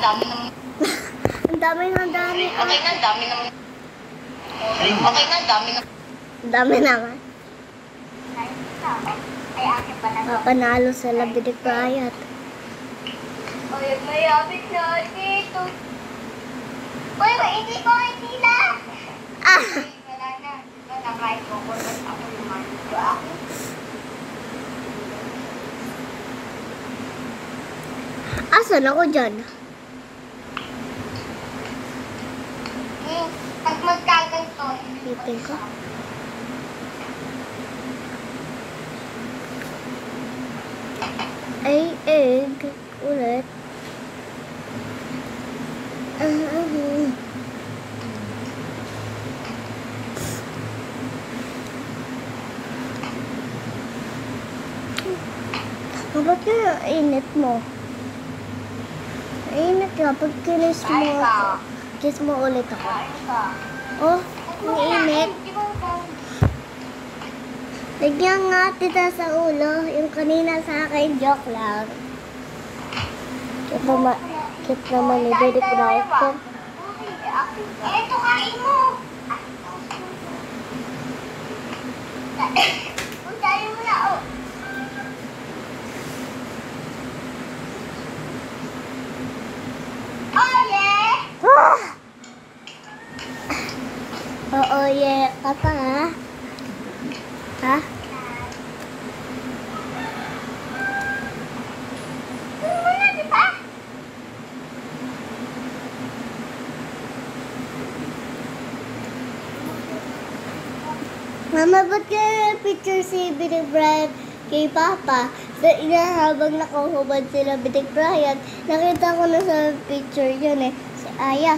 dami naman. Ang dami. Okay nga, dami naman. Okay nga, dami naman. Ang dami naman. Ay, akin pala. Panalo sila bidik bayat. Ay, may abit na dito. Uy, hindi lang. Ah! Wala na. Nakakain ko ko. Ako naman. Ako. Asan ako dyan? Pag magkaganto. Ipin ko. Ay, egg. Ulit. Ba't kaya init mo? Init ka. Pag kinis mo ako. Kiss mo ulit ako. Oh, ang init. Lagyan nga kita sa ulo. Yung kanina sa akin, joke lang. Cute naman ni Bidik Bayat ko. Ito, kain mo. Tayo mo na, oh. Oh, yeah! Oo, yeah. Ka pa, ha? Ha? Mama, ba't kaya picture si Bidik Brian kay Papa? Habang nakahubad sila Bidik Brian, nakita ko na sa picture yun eh, si Aya.